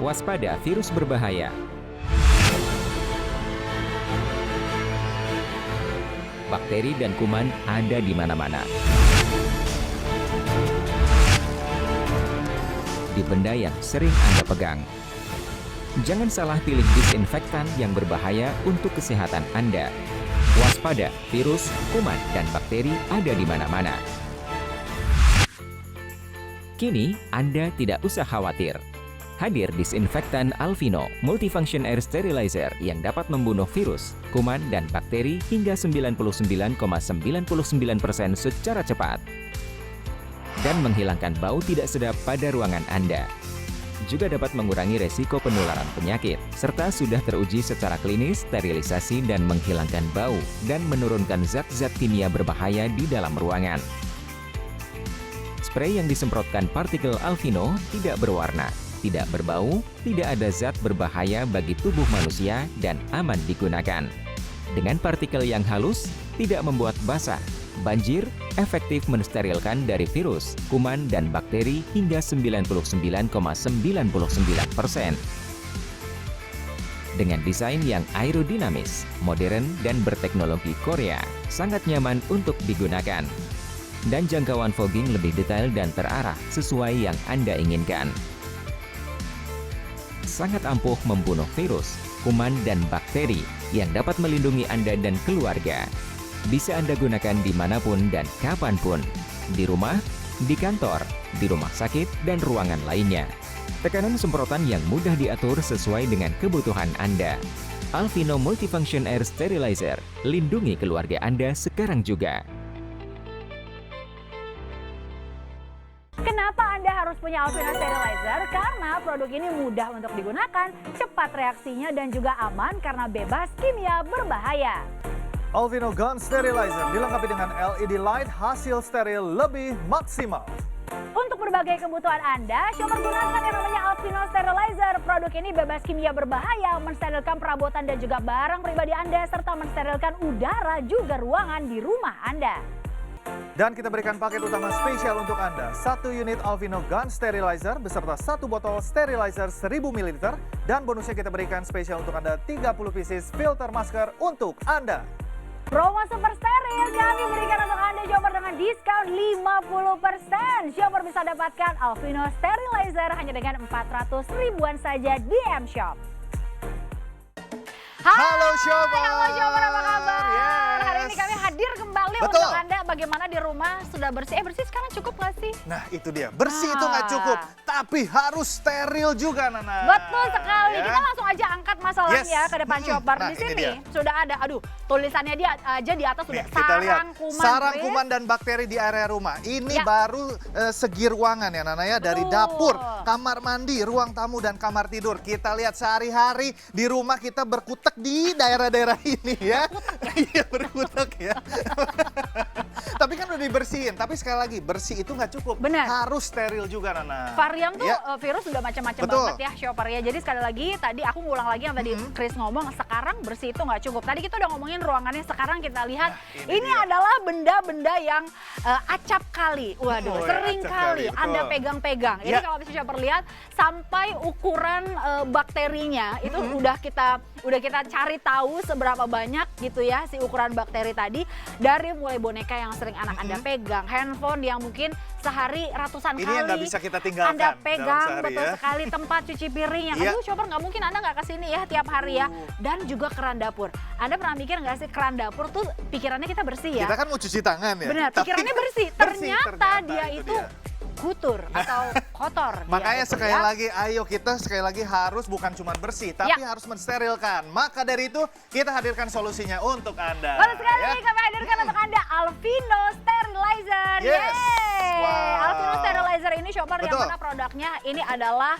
waspada virus berbahaya. Bakteri dan kuman ada di mana-mana. Di benda yang sering Anda pegang. Jangan salah pilih disinfektan yang berbahaya untuk kesehatan Anda. Waspada, virus, kuman, dan bakteri ada di mana-mana. Kini, Anda tidak usah khawatir. Hadir disinfektan Alfino Multifunction Air Sterilizer yang dapat membunuh virus, kuman, dan bakteri hingga 99,99% secara cepat. Dan menghilangkan bau tidak sedap pada ruangan Anda. Juga dapat mengurangi resiko penularan penyakit, serta sudah teruji secara klinis, sterilisasi dan menghilangkan bau, dan menurunkan zat-zat kimia berbahaya di dalam ruangan. Spray yang disemprotkan partikel Alfino tidak berwarna, tidak berbau, tidak ada zat berbahaya bagi tubuh manusia, dan aman digunakan. Dengan partikel yang halus, tidak membuat basah, banjir, efektif mensterilkan dari virus, kuman, dan bakteri hingga 99,99%. Dengan desain yang aerodinamis, modern, dan berteknologi Korea, sangat nyaman untuk digunakan. Dan jangkauan fogging lebih detail dan terarah sesuai yang Anda inginkan. Sangat ampuh membunuh virus, kuman, dan bakteri yang dapat melindungi Anda dan keluarga. Bisa Anda gunakan dimanapun dan kapanpun, di rumah, di kantor, di rumah sakit, dan ruangan lainnya. Tekanan semprotan yang mudah diatur sesuai dengan kebutuhan Anda. Alfino Multifunction Air Sterilizer, lindungi keluarga Anda sekarang juga. Kenapa Anda harus punya Alfino Sterilizer? Karena produk ini mudah untuk digunakan, cepat reaksinya, dan juga aman karena bebas kimia berbahaya. Alfino Gun Sterilizer dilengkapi dengan LED light, hasil steril lebih maksimal. Untuk berbagai kebutuhan Anda, shopper gunakan yang namanya Alfino Sterilizer. Produk ini bebas kimia berbahaya, mensterilkan perabotan dan juga barang pribadi Anda, serta mensterilkan udara juga ruangan di rumah Anda. Dan kita berikan paket utama spesial untuk Anda. 1 unit Alfino Gun Sterilizer beserta 1 botol sterilizer 1000 ml. Dan bonusnya kita berikan spesial untuk Anda 30 pieces filter masker untuk Anda. Promo super steril kami berikan untuk Anda shopper dengan diskon 50%. Shopper bisa dapatkan Alfino Sterilizer hanya dengan 400 ribuan saja di M-Shop. Halo shopper. Halo shopper, apa kabar? Yes. Hari ini kami hadir kembali Betul. untuk Anda. Bagaimana di rumah sudah bersih? Bersih sekarang cukup nggak sih? Nah itu dia, bersih itu nggak cukup, tapi harus steril juga Nana. Betul sekali. Ya. Kita langsung aja angkat masalahnya Yes. ke depan shopper. Nah, Di ini sini dia. sudah ada, tulisannya dia aja di atas sudah Nih, kita lihat sarang kuman. sarang Chris. kuman dan bakteri di area rumah. Ini Ya. baru segi ruangan ya Nana ya, dari Betul. dapur, kamar mandi, ruang tamu dan kamar tidur. Kita lihat sehari-hari di rumah kita berkutek di daerah-daerah ini ya. Iya berkutek ya. Tapi kan udah dibersihin, tapi sekali lagi bersih itu nggak cukup. Benar. Harus steril juga Nana. Varian tuh Ya. virus udah macam-macam Betul. banget ya shopper ya. Jadi sekali lagi tadi aku ngulang lagi yang tadi Chris ngomong, sekarang bersih itu nggak cukup. Tadi kita udah ngomongin ruangannya, sekarang kita lihat Nah, ini dia. adalah benda-benda yang acap kali. Waduh, Oh, ya, sering acap kali kali, betul. Anda pegang-pegang. Jadi Ya. kalau bisa shopper lihat sampai ukuran bakterinya itu udah kita cari tahu seberapa banyak gitu ya si ukuran bakteri tadi, dari mulai boneka yang sering anak Anda pegang, handphone yang mungkin sehari ratusan Ini kali yang nggak bisa kita tinggalkan Anda dalam pegang, sehari betul ya. sekali, tempat cuci piring yang Iya. aduh shopper nggak mungkin Anda nggak kesini ya tiap hari ya. Dan juga keran dapur. Anda pernah mikir nggak sih keran dapur tuh pikirannya kita bersih ya? Kita kan mau cuci tangan ya. Benar, Tapi pikirannya bersih. Ternyata dia itu gutur atau kotor. dia Makanya itu sekali ya. lagi, ayo kita sekali lagi harus bukan cuma bersih, tapi harus mensterilkan. Maka dari itu kita hadirkan solusinya untuk Anda. Betul sekali, ya. kami hadirkan untuk Anda Alfino Sterilizer. Yes. Yeay. Wow. Alfino Sterilizer ini shopper yang Betul. mana produknya ini adalah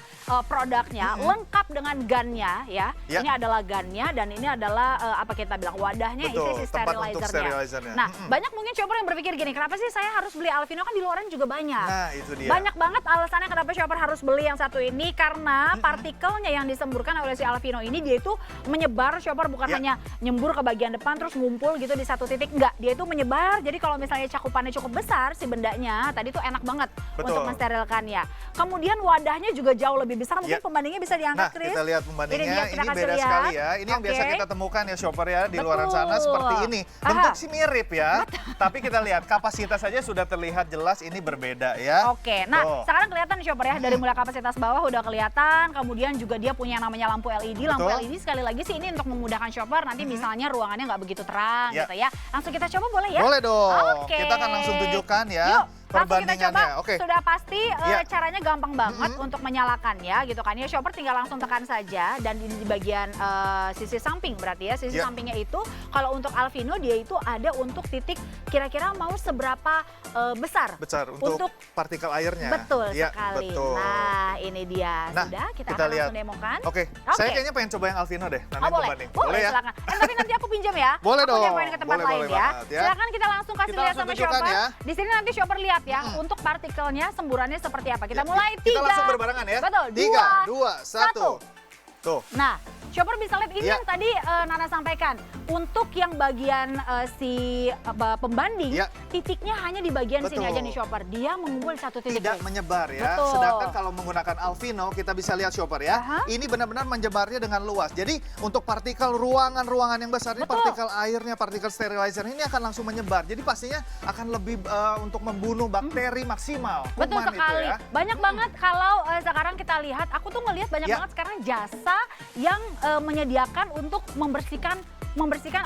produknya lengkap dengan gunnya ya. Ya. Ini adalah gunnya dan ini adalah apa kita bilang wadahnya, Betul, isi si tempat untuk sterilizernya. sterilizernya. Nah, banyak mungkin shopper yang berpikir gini, kenapa sih saya harus beli Alfino, kan di luaran juga banyak. Nah, itu itu dia. Banyak banget alasannya kenapa shopper harus beli yang satu ini, karena partikelnya yang disemburkan oleh si Alvino ini dia itu menyebar. Shopper bukan hanya nyembur ke bagian depan terus ngumpul gitu di satu titik, enggak, dia itu menyebar. Jadi kalau misalnya cakupannya cukup besar si bendanya tadi tuh enak banget untuk mensterilkannya. Kemudian wadahnya juga jauh lebih besar, mungkin pembandingnya bisa diangkat, Chris. Kita lihat pembandingnya, ini kasih beda lihat. sekali ya. Ini yang biasa kita temukan ya shopper ya di luar sana seperti ini. Bentuk sih mirip ya, tapi kita lihat kapasitas saja sudah terlihat jelas ini berbeda ya. Oke, nah sekarang kelihatan shopper ya, dari mulai kapasitas bawah udah kelihatan, kemudian juga dia punya yang namanya lampu LED. Lampu LED sekali lagi sih ini untuk memudahkan shopper, nanti misalnya ruangannya nggak begitu terang gitu ya. Langsung kita coba boleh ya? Boleh dong, Oke. kita akan langsung tunjukkan ya. Yuk. Langsung kita coba, Oke. sudah pasti caranya gampang banget untuk menyalakannya gitu kan ya. Shopper tinggal langsung tekan saja dan ini di bagian sisi samping berarti ya. Sisi sampingnya itu kalau untuk Alvino dia itu ada untuk titik kira-kira mau seberapa besar. Besar untuk partikel airnya. Betul ya, sekali. Betul. Nah ini dia, sudah kita akan lihat. langsung demokan. Oke, saya kayaknya pengen coba yang Alvino deh. Boleh, boleh ya? silakan. Tapi nanti aku pinjam ya. Boleh aku dong. Demoin ke tempat lain ya. Silakan kita langsung kasih lihat sama shopper. Ya. Di sini nanti shopper lihat ya untuk partikelnya semburannya seperti apa. Kita mulai 3. Kita langsung berbarengan ya. Betul. 3, 2, 1. Tuh. Nah, shopper bisa lihat ini yang tadi Nana sampaikan. Untuk yang bagian si pembanding, titiknya hanya di bagian sini aja nih shopper. Dia mengumpul di satu titik. Tidak menyebar ya. Betul. Sedangkan kalau menggunakan Alvino, kita bisa lihat shopper ya. Ini benar-benar menyebarnya dengan luas. Jadi untuk partikel ruangan-ruangan yang besar ini, partikel airnya, partikel sterilizer ini akan langsung menyebar. Jadi pastinya akan lebih untuk membunuh bakteri maksimal. Betul sekali. Itu ya. Banyak banget kalau sekarang kita lihat, aku tuh ngelihat banyak banget sekarang jasa yang menyediakan untuk membersihkan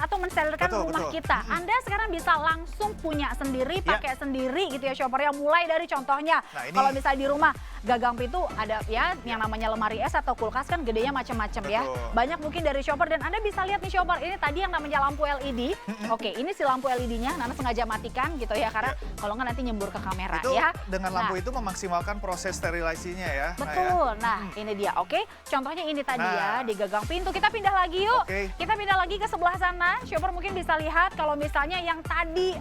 atau mensterilkan rumah kita. Anda sekarang bisa langsung punya sendiri, pakai sendiri gitu ya shopper yang mulai dari contohnya. Kalau misalnya di rumah gagang pintu ada ya yang namanya lemari es atau kulkas kan gedenya macam-macam ya. Banyak mungkin dari shopper dan Anda bisa lihat nih shopper ini tadi yang namanya lampu LED. Oke, ini si lampu LED-nya Nana sengaja matikan gitu ya karena kalau nggak nanti nyembur ke kamera itu ya. Dengan lampu itu memaksimalkan proses sterilisasinya ya. Betul. Nah, ini dia. Oke, contohnya ini tadi ya di gagang pintu. Kita pindah lagi yuk. Kita pindah lagi ke sebelah sana. Shopper mungkin bisa lihat kalau misalnya yang tadi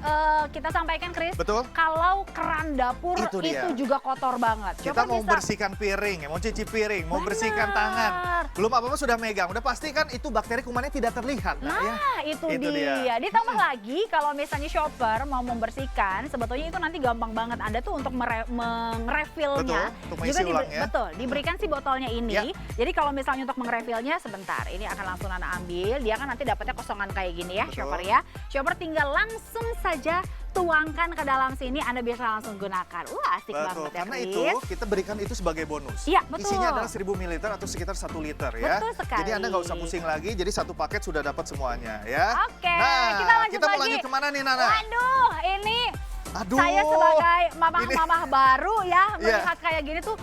kita sampaikan Chris. Betul. Kalau keran dapur itu juga kotor banget. Kita mau bersihkan piring, mau cuci piring, mau bersihkan tangan. Belum apa-apa sudah megang. Udah pasti kan itu bakteri kumannya tidak terlihat. Itu dia. Ditambah lagi kalau misalnya shopper mau membersihkan, sebetulnya itu nanti gampang banget. Anda tuh untuk mengrefillnya juga diberikan si botolnya ini. Jadi kalau misalnya untuk mengrefillnya sebentar, ini akan langsung Nana ambil. Dia kan nanti dapatnya kosongan kayak gini ya, shopper ya. Shopper tinggal langsung saja tuangkan ke dalam sini, Anda bisa langsung gunakan. Wah, asik banget ya, karena itu kita berikan itu sebagai bonus. Iya, betul. Isinya adalah 1000 ml atau sekitar 1 liter ya. Betul sekali. Jadi Anda nggak usah pusing lagi, jadi satu paket sudah dapat semuanya ya. Oke, nah, kita mau lanjut kemana nih Nana? Waduh, ini saya sebagai mamah-mamah baru ya, melihat kayak gini tuh,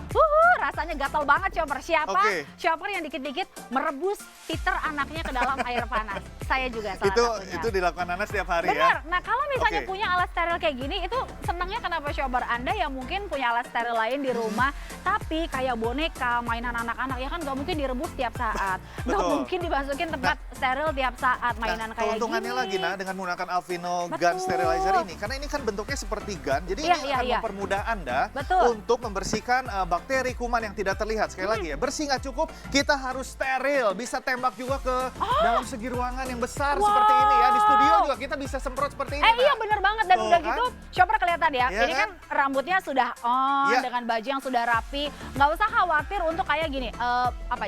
rasanya gatal banget shopper. Siapa? Shopper yang dikit-dikit merebus titer anaknya ke dalam air panas. Saya juga salah satunya. Itu dilakukan Nana setiap hari ya? ya? Nah kalau misalnya punya alat steril kayak gini, itu senangnya kenapa shopper? Anda yang mungkin punya alat steril lain di rumah, tapi kayak boneka, mainan anak-anak, ya kan nggak mungkin direbus tiap saat. Nggak mungkin dimasukin tempat steril tiap saat, mainan kayak gini. Keuntungannya lagi dengan menggunakan Alvino Gun Sterilizer ini, karena ini kan bentuknya seperti gun, jadi ini akan mempermudah Anda untuk membersihkan bakteri kuman yang tidak terlihat. Sekali lagi ya, bersih nggak cukup, kita harus steril, bisa tembak juga ke dalam segi ruangan yang besar seperti ini ya. Di studio juga kita bisa semprot seperti ini. Iya bener banget, dan udah gitu shopper kelihatan ya, ini kan rambutnya sudah on dengan baju yang sudah rapi, nggak usah khawatir untuk kayak gini,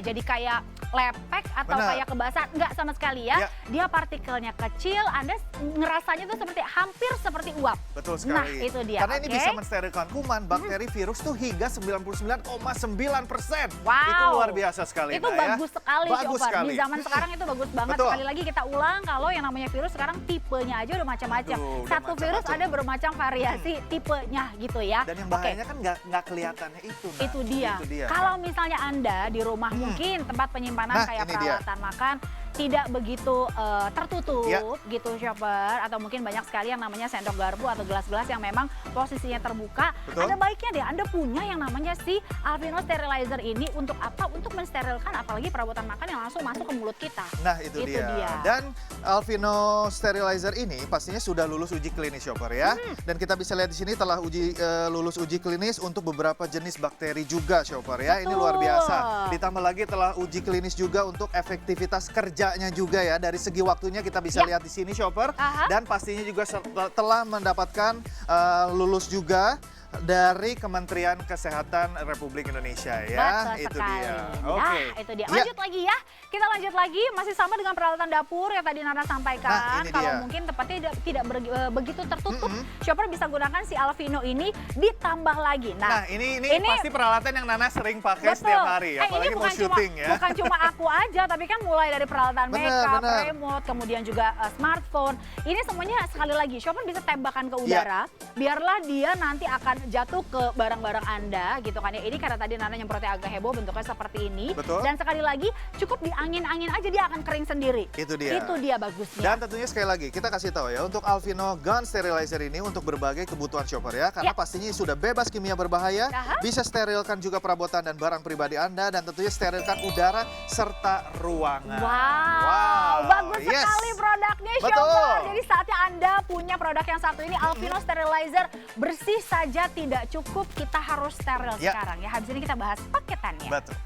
jadi kayak lepek atau kayak kebasahan, nggak sama sekali ya. Dia partikelnya kecil, Anda ngerasanya tuh hampir seperti uap. Betul sekali. Nah itu dia. Karena ini bisa mensterilkan kuman, bakteri, virus tuh hingga 99,9%. Wow. Itu luar biasa sekali. Itu bagus sekali shopper. Di zaman sekarang itu bagus banget. Sekali lagi kita ulang, kalau yang namanya virus sekarang tipenya aja udah macam-macam. Satu virus ada bermacam variasi tipenya gitu ya. Dan yang bahayanya kan nggak kelihatannya itu. Nah. Itu dia. Kalau misalnya Anda di rumah mungkin tempat penyimpanan kayak peralatan makan, tidak begitu tertutup gitu shopper, atau mungkin banyak sekali yang namanya sendok garpu atau gelas-gelas yang memang posisinya terbuka. Betul. Ada baiknya deh Anda punya yang namanya si Alfino Sterilizer ini untuk apa? Untuk mensterilkan apalagi perabotan makan yang langsung masuk ke mulut kita. Nah itu dia. Dan Alfino Sterilizer ini pastinya sudah lulus uji klinis shopper ya. Dan kita bisa lihat di sini telah lulus uji klinis untuk beberapa jenis bakteri juga shopper ya. Ini luar biasa. Ditambah lagi telah uji klinis juga untuk efektivitas kerjanya juga ya. Dari segi waktunya kita bisa lihat di sini shopper. Dan pastinya juga telah mendapatkan lulus juga dari Kementerian Kesehatan Republik Indonesia ya. Betul Itu sekali. dia. Nah, Oke. itu dia. Lanjut lagi ya. Kita lanjut lagi, masih sama dengan peralatan dapur yang tadi Nana sampaikan. Nah, ini kalau dia. mungkin tempatnya tidak begitu tertutup, shopper bisa gunakan si Alfino ini ditambah lagi. Nah, ini pasti peralatan yang Nana sering pakai setiap hari, apalagi ini mau bukan syuting ya. Bukan cuma aku aja, tapi kan mulai dari peralatan Bener, makeup, bener. remote, kemudian juga smartphone. Ini semuanya sekali lagi, shopper bisa tembakan ke udara, biarlah dia nanti akan jatuh ke barang-barang Anda gitu kan ya. Ini karena tadi Nana nyemprotnya agak heboh, bentuknya seperti ini. Betul. Dan sekali lagi, cukup diangin-angin aja dia akan kering sendiri. Itu dia. Itu dia bagusnya. Dan tentunya sekali lagi kita kasih tahu ya, untuk Alfino Gun Sterilizer ini untuk berbagai kebutuhan shopper ya, karena pastinya sudah bebas kimia berbahaya, bisa sterilkan juga perabotan dan barang pribadi Anda, dan tentunya sterilkan udara serta ruangan. Wow, bagus sekali produknya Betul. shopper. Jadi saatnya Anda punya produk yang satu ini, Alfino Sterilizer. Bersih saja tidak cukup, kita harus steril sekarang ya. Habis ini kita bahas paketannya. Betul.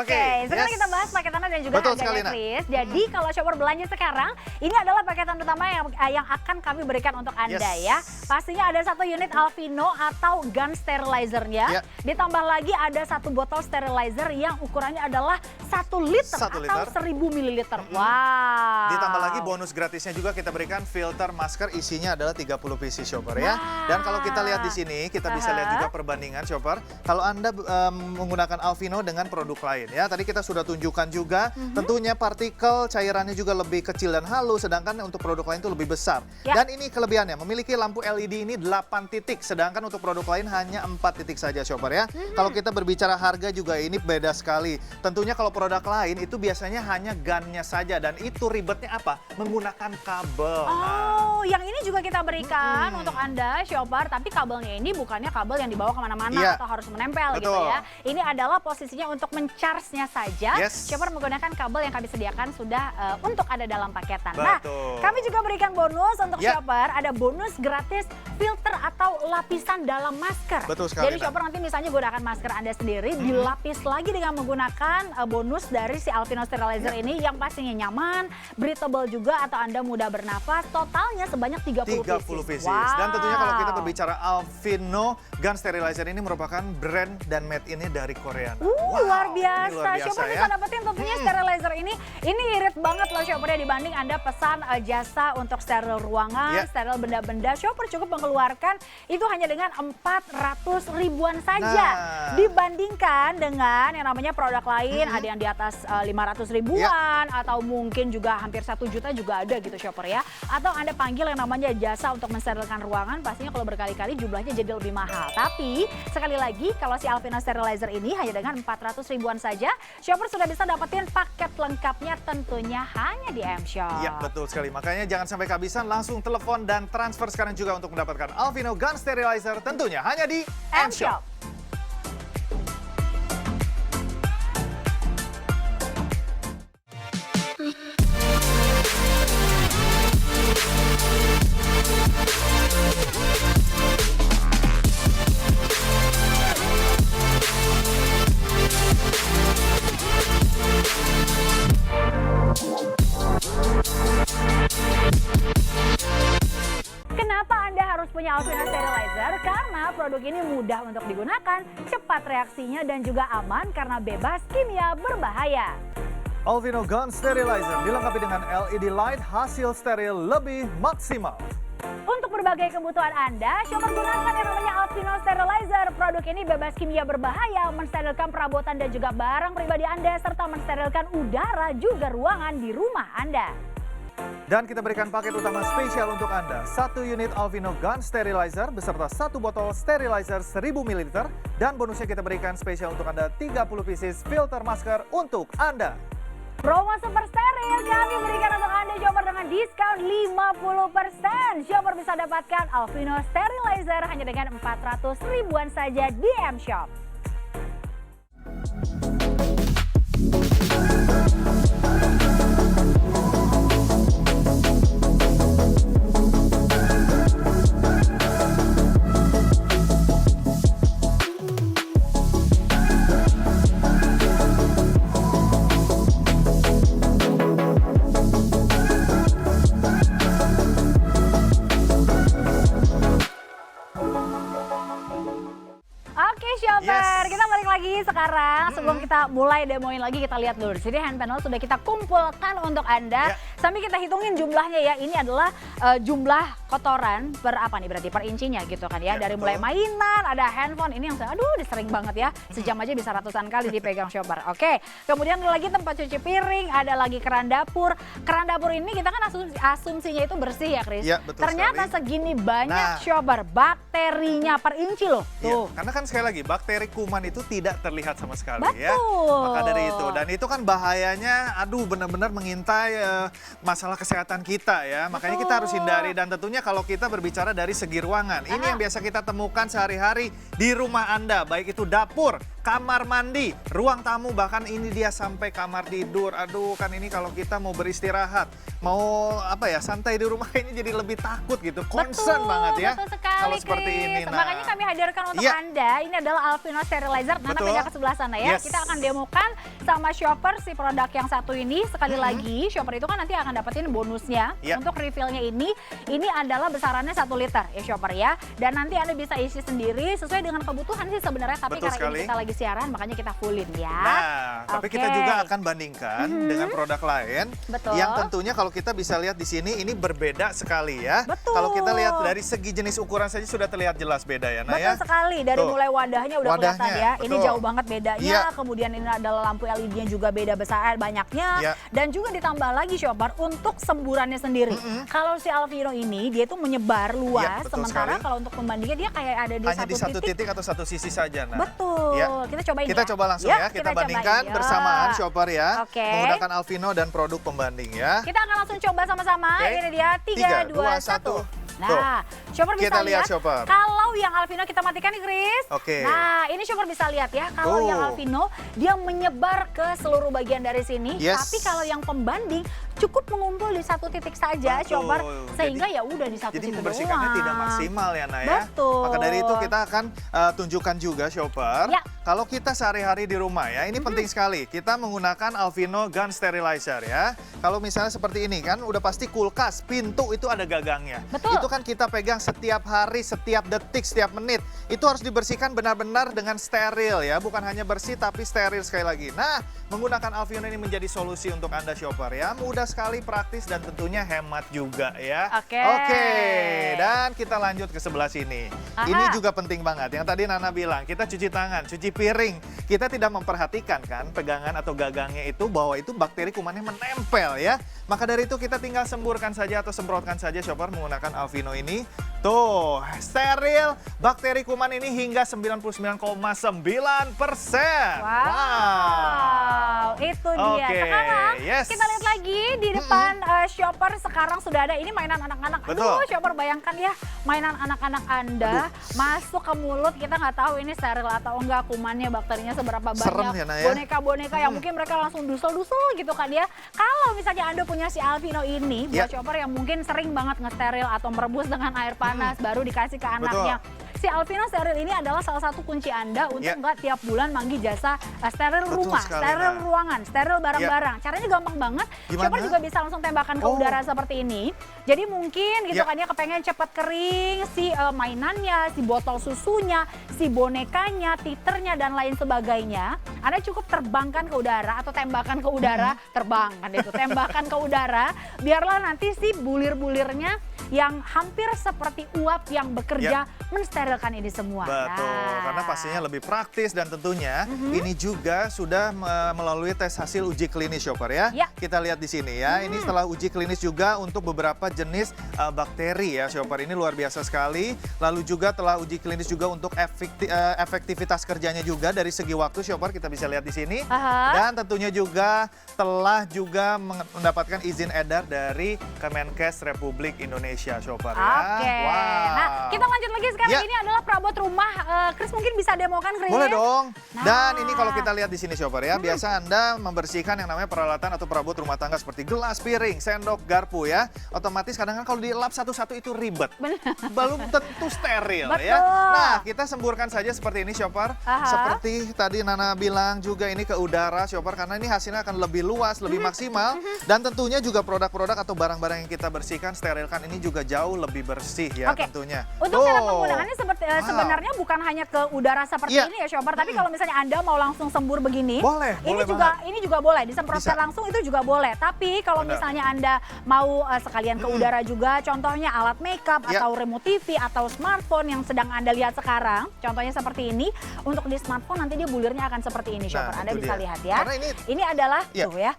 Oke, sekarang kita bahas paketannya dan juga harganya, Chris. Jadi kalau shopper belanja sekarang, ini adalah paketan utama yang akan kami berikan untuk Anda ya. Pastinya ada satu unit Alfino atau gun sterilizernya. Ditambah lagi ada satu botol sterilizer yang ukurannya adalah 1 liter atau 1000 ml. Wow. Ditambah lagi bonus gratisnya juga kita berikan filter masker, isinya adalah 30 pieces shopper ya. Dan kalau kita lihat di sini, kita bisa lihat juga perbandingan shopper. Kalau Anda menggunakan Alfino dengan produk lain ya, tadi kita sudah tunjukkan juga, tentunya partikel cairannya juga lebih kecil dan halus, sedangkan untuk produk lain itu lebih besar. Dan ini kelebihannya, memiliki lampu LED ini 8 titik, sedangkan untuk produk lain hanya 4 titik saja shopper ya. Kalau kita berbicara harga juga ini beda sekali. Tentunya kalau produk lain itu biasanya hanya gunnya saja, dan itu ribetnya apa? Menggunakan kabel. Oh, yang ini juga kita berikan untuk Anda shopper, tapi kabelnya ini bukannya kabel yang dibawa kemana-mana atau harus menempel gitu ya. Ini adalah posisinya untuk men-charge-nya saja. Shopper menggunakan kabel yang kami sediakan sudah untuk ada dalam paketan. Nah, kami juga berikan bonus untuk shopper, ada bonus gratis filter atau lapisan dalam masker. Betul sekali. Jadi shopper nanti misalnya gunakan masker Anda sendiri, dilapis lagi dengan menggunakan bonus dari si Alfino Sterilizer ini yang pastinya nyaman, breathable juga, atau Anda mudah bernafas. Totalnya sebanyak 30 pieces. Wow. Dan tentunya kalau kita berbicara Alfino Gun Sterilizer ini merupakan brand dan made in-nya dari Korea. Luar biasa. Shopper ya. bisa dapetin tentunya sterilizer ini. Ini irit banget loh shoppernya dibanding Anda pesan jasa untuk steril ruangan, steril benda-benda. Shopper cukup mengeluarkan itu hanya dengan 400 ribuan saja. Dibandingkan dengan yang namanya produk lain, ada yang di atas 500 ribuan, atau mungkin juga hampir 1 juta juga ada gitu shopper ya. Atau Anda panggil yang namanya jasa untuk mensterilkan ruangan, pastinya kalau berkali-kali jumlahnya jadi lebih mahal. Tapi sekali lagi kalau si Alfino Sterilizer ini hanya dengan 400 ribuan saja, shopper sudah bisa dapetin paket lengkapnya tentunya hanya di M-Shop. Iya, betul sekali. Makanya jangan sampai kehabisan, langsung telepon dan transfer sekarang juga untuk mendapatkan Alfino Gun Sterilizer tentunya hanya di M-Shop. Kenapa Anda harus punya Alfino Sterilizer? Karena produk ini mudah untuk digunakan, cepat reaksinya, dan juga aman karena bebas kimia berbahaya. Alvino Gun Sterilizer dilengkapi dengan LED light, hasil steril lebih maksimal. Untuk berbagai kebutuhan Anda, Shopper gunakan yang namanya Alvino Sterilizer. Produk ini bebas kimia berbahaya, mensterilkan perabotan dan juga barang pribadi Anda, serta mensterilkan udara juga ruangan di rumah Anda. Dan kita berikan paket utama spesial untuk Anda. 1 unit Alvino Gun Sterilizer beserta 1 botol sterilizer 1000 ml. Dan bonusnya kita berikan spesial untuk Anda 30 pieces filter masker untuk Anda. Promo super steril kami berikan untuk Anda Shopper dengan diskon 50%. Shopper bisa dapatkan Alvino Sterilizer hanya dengan 400 ribuan saja di M-Shop. Shopper, kita balik lagi sekarang. Sebelum kita mulai demoin lagi, kita lihat dulu. Jadi hand panel sudah kita kumpulkan untuk Anda. Sambil kita hitungin jumlahnya ya. Ini adalah jumlah kotoran per apa nih berarti per incinya gitu kan ya. Dari mulai mainan, ada handphone. Ini yang aduh sering banget ya. Sejam aja bisa ratusan kali dipegang Shopper. Oke. Kemudian ada lagi tempat cuci piring, ada lagi keran dapur. Keran dapur ini kita kan asumsinya itu bersih ya, Chris. Ya, betul Ternyata sekali. segini banyak Shopper bakterinya per inci loh. Tuh. Karena kan sekali lagi bakteri kuman itu tidak terlihat sama sekali. Betul. Ya. Maka dari itu, dan itu kan bahayanya aduh benar-benar mengintai masalah kesehatan kita ya. Makanya kita harus hindari, dan tentunya kalau kita berbicara dari segi ruangan, ini yang biasa kita temukan sehari-hari di rumah Anda, baik itu dapur, kamar mandi, ruang tamu, bahkan ini dia sampai kamar tidur. Aduh, kan ini kalau kita mau beristirahat, mau apa ya, santai di rumah ini jadi lebih takut gitu. Concern banget ya. Betul sekali, kalau seperti Chris. ini. Nah, makanya kami hadirkan untuk Anda, ini adalah Alvino Sterilizer. Nana Betul. pegang ke sebelah sana ya. Yes. Kita akan demokan sama Shopper si produk yang satu ini. Sekali lagi, Shopper itu kan nanti akan dapetin bonusnya. Untuk refillnya ini adalah besarannya 1 liter ya Shopper ya. Dan nanti Anda bisa isi sendiri sesuai dengan kebutuhan sih sebenarnya. Tapi Betul karena sekali. ini kita lagi siaran, makanya kita fullin ya. Nah, tapi kita juga akan bandingkan dengan produk lain. Betul. Yang tentunya kalau kita bisa lihat di sini ini berbeda sekali ya. Betul. Kalau kita lihat dari segi jenis ukuran saja sudah terlihat jelas beda ya, Nah Betul ya. sekali, dari mulai wadahnya udah kelihatan ya. Ini betul. jauh banget bedanya. Kemudian ini adalah lampu LED-nya juga beda besar banyaknya. Dan juga ditambah lagi Shopper untuk semburannya sendiri. Kalau si Alvino ini dia tuh menyebar luas, sementara kalau untuk pembandingnya dia kayak ada di hanya di satu titik atau satu sisi saja. Nah. Betul. Kita cobain Kita coba langsung ya. Kita bandingkan bersamaan Shopper ya. Menggunakan Alvino dan produk pembanding ya. Kita akan langsung coba sama-sama. Ini dia 3, 2, 1. Nah, Shopper bisa lihat Shopper. kalau yang Alvino kita matikan nih, Chris. Nah, ini Shopper bisa lihat ya, kalau yang Alvino dia menyebar ke seluruh bagian dari sini. Tapi kalau yang pembanding cukup mengumpul di satu titik saja, Shopper, sehingga ya udah di satu titik doang. Jadi membersihkannya tidak maksimal ya, Nah ya. Betul. Maka dari itu kita akan tunjukkan juga Shopper. Kalau kita sehari-hari di rumah ya, ini penting sekali. Kita menggunakan Alvino Gun Sterilizer ya. Kalau misalnya seperti ini kan, udah pasti kulkas, pintu itu ada gagangnya. Betul. Itu kan kita pegang setiap hari, setiap detik, setiap menit. Itu harus dibersihkan benar-benar dengan steril ya. Bukan hanya bersih tapi steril sekali lagi. Nah, menggunakan Alvino ini menjadi solusi untuk Anda Shopper ya. Mudah sekali, praktis, dan tentunya hemat juga ya. Oke, dan kita lanjut ke sebelah sini. Ini juga penting banget. Yang tadi Nana bilang, kita cuci tangan, cuci piring. Kita tidak memperhatikan kan pegangan atau gagangnya itu bahwa itu bakteri kumannya menempel ya. Maka dari itu kita tinggal semburkan saja atau semprotkan saja Shopper menggunakan Alvino ini. Tuh, steril bakteri kuman ini hingga 99,9%. Wow, itu dia. Sekarang kita lihat lagi di depan Shopper sekarang sudah ada ini mainan anak-anak. Aduh, Shopper bayangkan ya, mainan anak-anak Anda masuk ke mulut, kita nggak tahu ini steril atau enggak, kumannya, bakterinya seberapa banyak. Ya, boneka-boneka yang mungkin mereka langsung dusel-dusel gitu kan ya. Kalau misalnya Anda punya si Alvino ini, buat Shopper yang mungkin sering banget ngesteril atau merebus dengan air panas, baru dikasih ke anaknya. si Alvino Steril ini adalah salah satu kunci Anda untuk nggak tiap bulan manggil jasa steril rumah, sekali, steril ruangan, steril barang-barang. Caranya gampang banget. Shopper juga bisa langsung tembakan ke udara seperti ini. Jadi mungkin gitu kan ya kepengen cepat kering si mainannya, si botol susunya, si bonekanya, titernya dan lain sebagainya. Anda cukup terbangkan ke udara atau tembakan ke udara, terbangkan itu, tembakan ke udara. Biarlah nanti si bulir-bulirnya yang hampir seperti uap yang bekerja mensterilkan ini semua. Betul, karena pastinya lebih praktis dan tentunya ini juga sudah melalui tes hasil uji klinis Shopper ya. Kita lihat di sini ya, ini setelah uji klinis juga untuk beberapa jenis bakteri ya Shopper. Ini luar biasa sekali. Lalu juga telah uji klinis juga untuk efektivitas kerjanya juga dari segi waktu Shopper kita bisa lihat di sini. Dan tentunya juga telah juga mendapatkan izin edar dari Kemenkes Republik Indonesia Shopper ya. Oke. Nah, kita lanjut lagi sekarang. Ini adalah perabot rumah. Chris mungkin bisa demokan, Chris? Boleh dong. Dan ini kalau kita lihat di sini Shopper ya, biasa Anda membersihkan yang namanya peralatan atau perabot rumah tangga seperti gelas, piring, sendok, garpu ya. Otomatis kadang-kadang kalau dilap satu-satu itu ribet. Belum tentu steril ya. Nah, kita semburkan saja seperti ini Shopper. Seperti tadi Nana bilang juga ini ke udara Shopper karena ini hasilnya akan lebih luas, lebih maksimal. Dan tentunya juga produk-produk atau barang-barang yang kita bersihkan, sterilkan ini juga jauh lebih bersih ya tentunya. Untuk cara penggunaannya seperti sebenarnya bukan hanya ke udara seperti ini ya Shopper, tapi kalau misalnya Anda mau langsung sembur begini, ini juga boleh disemprotkan langsung, itu juga boleh. Tapi kalau misalnya Anda mau sekalian ke udara juga, contohnya alat makeup atau remote TV atau smartphone yang sedang Anda lihat sekarang, contohnya seperti ini, untuk di smartphone nanti dia bulirnya akan seperti ini Shopper. Anda bisa lihat ya. Ini adalah tuh ya.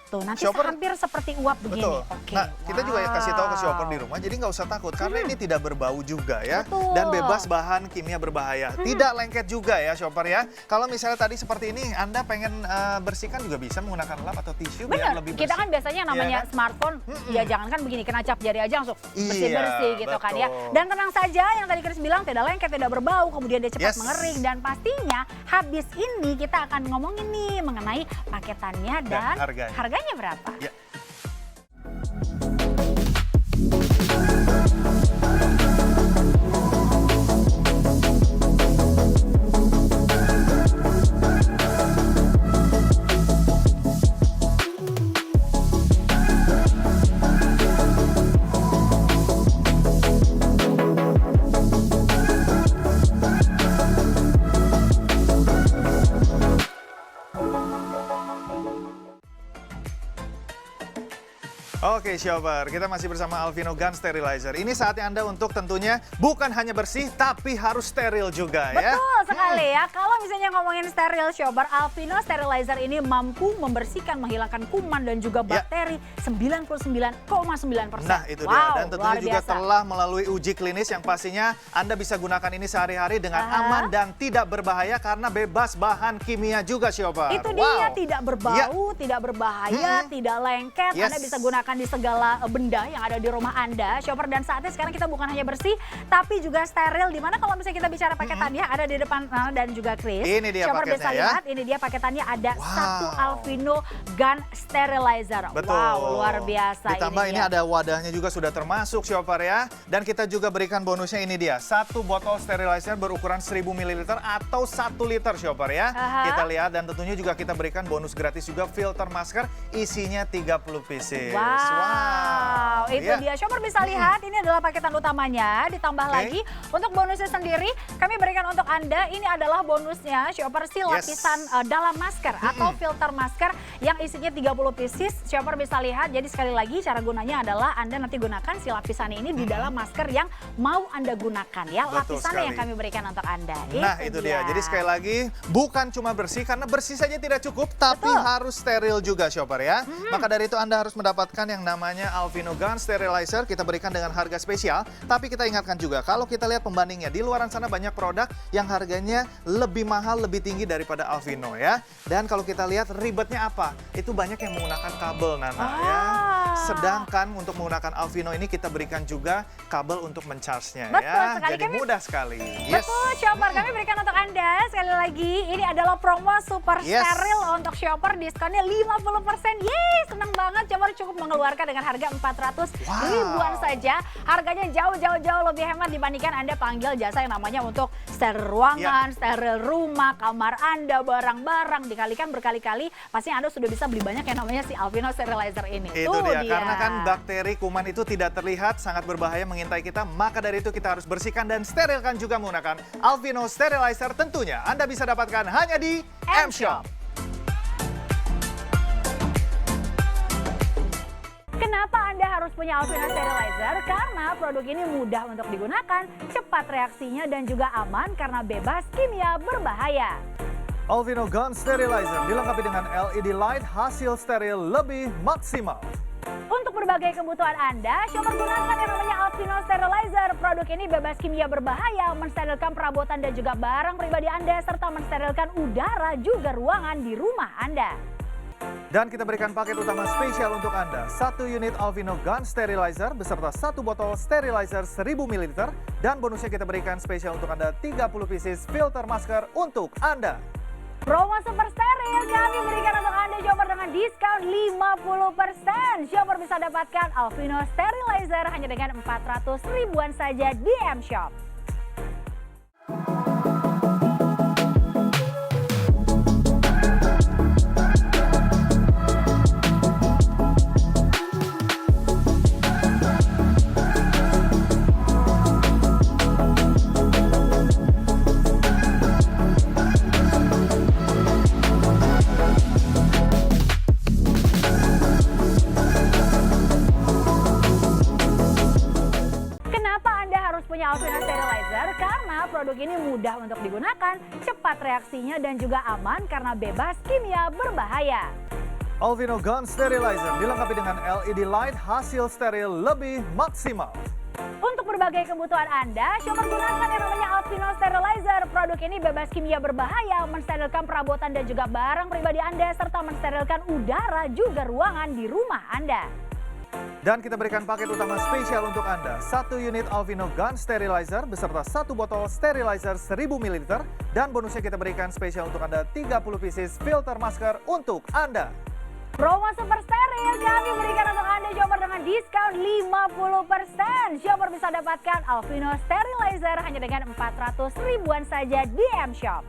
Tuh, nanti Shopper, hampir seperti uap begini. Nah, kita juga kasih tahu ke Shopper di rumah, jadi nggak usah takut karena ini tidak berbau juga ya. Dan bebas bahan kimia berbahaya. Tidak lengket juga ya Shopper ya. Kalau misalnya tadi seperti ini, Anda pengen bersihkan juga bisa menggunakan lap atau tisu biar lebih bersih. Kita kan biasanya namanya smartphone, ya jangankan begini, kena cap jari aja langsung bersih-bersih gitu kan ya. Dan tenang saja, yang tadi Chris bilang tidak lengket, tidak berbau, kemudian dia cepat mengering. Dan pastinya habis ini kita akan ngomongin nih mengenai paketannya dan harganya berapa? Oke Shopper, kita masih bersama Alvino Gun Sterilizer. Ini saatnya Anda untuk tentunya bukan hanya bersih, tapi harus steril juga ya. Betul sekali ya. Kalau misalnya ngomongin steril Shopper, Alvino Sterilizer ini mampu membersihkan, menghilangkan kuman dan juga bakteri 99,9%. Nah itu dia, dan tentunya juga telah melalui uji klinis yang pastinya Anda bisa gunakan ini sehari-hari dengan aman dan tidak berbahaya karena bebas bahan kimia juga Shopper. Itu dia, tidak berbau, tidak berbahaya, tidak lengket. Anda bisa gunakan di segala benda yang ada di rumah Anda, Shopper. Dan saatnya sekarang kita bukan hanya bersih, tapi juga steril. Dimana kalau misalnya kita bicara paketannya, ada di depan dan juga Chris. Ini dia Shopper paketnya bisa lihat, ini dia paketannya ada satu Alvino Gun Sterilizer. Betul. Wow, luar biasa. Ditambah ini ada wadahnya juga sudah termasuk Shopper ya. Dan kita juga berikan bonusnya ini dia, satu botol sterilizer berukuran 1000 ml atau 1 liter Shopper ya. Kita lihat dan tentunya juga kita berikan bonus gratis juga filter masker isinya 30 pieces. Wow, itu dia. Shopper bisa lihat, ini adalah paketan utamanya. Ditambah lagi, untuk bonusnya sendiri, kami berikan untuk Anda, ini adalah bonusnya, Shopper, si lapisan dalam masker atau filter masker yang isinya 30 pieces. Shopper bisa lihat, jadi sekali lagi cara gunanya adalah Anda nanti gunakan si lapisan ini di dalam masker yang mau Anda gunakan ya. Lapisannya yang kami berikan untuk Anda. Nah itu dia, jadi sekali lagi, bukan cuma bersih, karena bersih saja tidak cukup, tapi harus steril juga Shopper ya. Maka dari itu Anda harus mendapatkan yang namanya Alvino Gun Sterilizer. Kita berikan dengan harga spesial, tapi kita ingatkan juga kalau kita lihat pembandingnya di luaran sana banyak produk yang harganya lebih mahal, lebih tinggi daripada Alvino ya. Dan kalau kita lihat ribetnya apa? Itu banyak yang menggunakan kabel Nana ya. Sedangkan untuk menggunakan Alvino ini kita berikan juga kabel untuk mencharge-nya Betul ya. sekali, Jadi mudah sekali. Betul, shopper, kami berikan untuk Anda sekali lagi, ini adalah promo super steril untuk shopper, diskonnya 50%. Yeay, senang banget, shopper cukup mengeluarkan dengan harga 400 ribuan saja. Harganya jauh lebih hemat dibandingkan Anda panggil jasa yang namanya untuk steril ruangan, steril rumah, kamar Anda, barang-barang, dikalikan berkali-kali, pasti Anda sudah bisa beli banyak yang namanya si Alvino Sterilizer ini. Itu dia, karena kan bakteri kuman itu tidak terlihat, sangat berbahaya mengintai kita, maka dari itu kita harus bersihkan dan sterilkan juga menggunakan Alvino Sterilizer. Tentunya Anda bisa dapatkan hanya di M-Shop. Kenapa Anda harus punya Alvino Sterilizer? Karena produk ini mudah untuk digunakan, cepat reaksinya dan juga aman karena bebas kimia berbahaya. Alvino Gun Sterilizer dilengkapi dengan LED light, hasil steril lebih maksimal. Untuk berbagai kebutuhan Anda, shopper gunakan yang namanya Alvino Sterilizer. Produk ini bebas kimia berbahaya, mensterilkan perabotan dan juga barang pribadi Anda, serta mensterilkan udara juga ruangan di rumah Anda. Dan kita berikan paket utama spesial untuk Anda. 1 unit Alvino Gun Sterilizer beserta 1 botol sterilizer 1000 ml. Dan bonusnya kita berikan spesial untuk Anda 30 pieces filter masker untuk Anda. Promo super steril kami berikan untuk Anda shopper dengan diskon 50%. Shopper bisa dapatkan Alvino Sterilizer hanya dengan 400 ribuan saja di M-Shop. Alvino Sterilizer karena produk ini mudah untuk digunakan, cepat reaksinya dan juga aman karena bebas kimia berbahaya. Alvino Gun Sterilizer dilengkapi dengan LED light, hasil steril lebih maksimal. Untuk berbagai kebutuhan Anda, shopper gunakan yang namanya Alvino Sterilizer. Produk ini bebas kimia berbahaya, mensterilkan perabotan dan juga barang pribadi Anda, serta mensterilkan udara juga ruangan di rumah Anda. Dan kita berikan paket utama spesial untuk Anda. 1 unit Alvino Gun Sterilizer beserta 1 botol sterilizer 1000 ml. Dan bonusnya kita berikan spesial untuk Anda 30 pieces filter masker untuk Anda. Promo super steril kami berikan untuk Anda shopper dengan diskon 50%. Shopper bisa dapatkan Alvino Sterilizer hanya dengan 400 ribuan saja di M-Shop.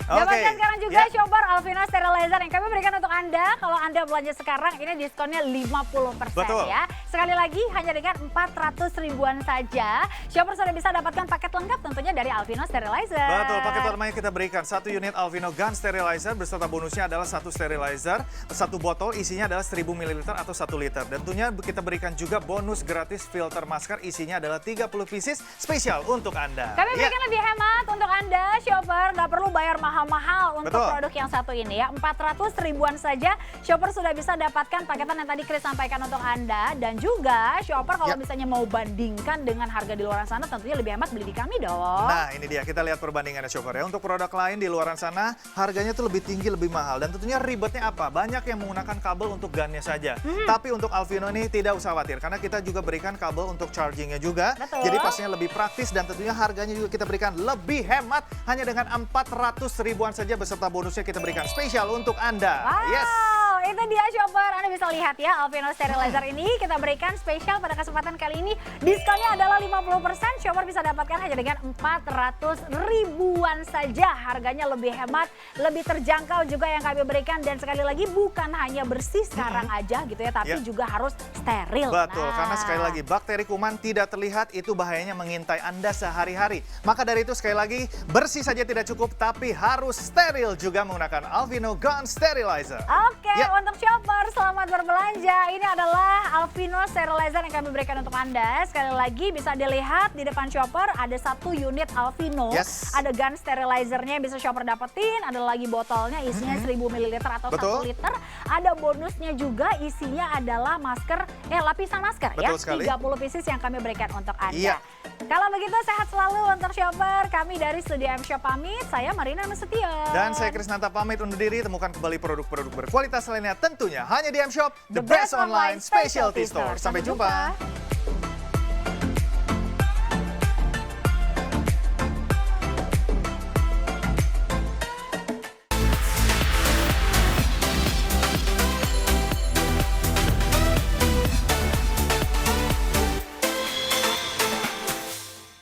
Dapatkan sekarang juga shopper Alvino Sterilizer yang kami berikan untuk Anda. Kalau Anda belanja sekarang ini diskonnya 50% ya. Sekali lagi hanya dengan 400 ribuan saja. Shopper sudah bisa dapatkan paket lengkap tentunya dari Alvino Sterilizer. Betul, paket pertamanya kita berikan 1 unit Alvino Gun Sterilizer beserta bonusnya adalah 1 sterilizer, 1 botol isinya adalah 1000 ml atau 1 liter. Dan tentunya kita berikan juga bonus gratis filter masker isinya adalah 30 pieces spesial untuk Anda. Kami berikan lebih hemat untuk Anda shopper, nggak perlu bayar mahal-mahal untuk produk yang satu ini ya. 400 ribuan saja shopper sudah bisa dapatkan paketan yang tadi Chris sampaikan untuk Anda. Dan juga shopper kalau misalnya mau bandingkan dengan harga di luar sana tentunya lebih hemat beli di kami dong. Nah ini dia, kita lihat perbandingannya shopper ya. Untuk produk lain di luar sana harganya tuh lebih tinggi, lebih mahal. Dan tentunya ribetnya apa? Banyak yang menggunakan kabel untuk gunnya saja. Tapi untuk Alvino ini tidak usah khawatir karena kita juga berikan kabel untuk chargingnya juga. Jadi pastinya lebih praktis dan tentunya harganya juga kita berikan lebih hemat hanya dengan 400 ribuan saja beserta bonusnya kita berikan spesial untuk Anda. Wow, itu dia shopper. Anda bisa lihat ya Alvino Sterilizer ini kita berikan spesial pada kesempatan kali ini. Diskonnya adalah 50%. Shopper bisa dapatkan hanya dengan 400 ribuan saja. Harganya lebih hemat, lebih terjangkau juga yang kami berikan. Dan sekali lagi bukan hanya bersih sekarang aja gitu ya, tapi juga harus steril. Betul, karena sekali lagi bakteri kuman tidak terlihat, itu bahayanya mengintai Anda sehari-hari. Maka dari itu sekali lagi bersih saja tidak cukup, tapi harus steril juga menggunakan Alvino Gun Sterilizer. Oke, untuk shopper, selamat berbelanja. Ini adalah Alvino sterilizer yang kami berikan untuk Anda. Sekali lagi bisa dilihat di depan shopper ada 1 unit Alvino. Yes. Ada gun sterilizernya bisa shopper dapetin. Ada lagi botolnya isinya 1000 ml atau Betul. 1 liter. Ada bonusnya juga isinya adalah masker, lapisan masker ya. Betul sekali. 30 pieces yang kami berikan untuk Anda. Iya. Kalau begitu sehat selalu untuk shopper. Kami dari Studio M Shop pamit. Saya Marina Nasution. Dan saya Krisnanta pamit undur diri. Temukan kembali produk-produk berkualitas lainnya tentunya hanya di M Shop, The best online specialty store. Sampai jumpa.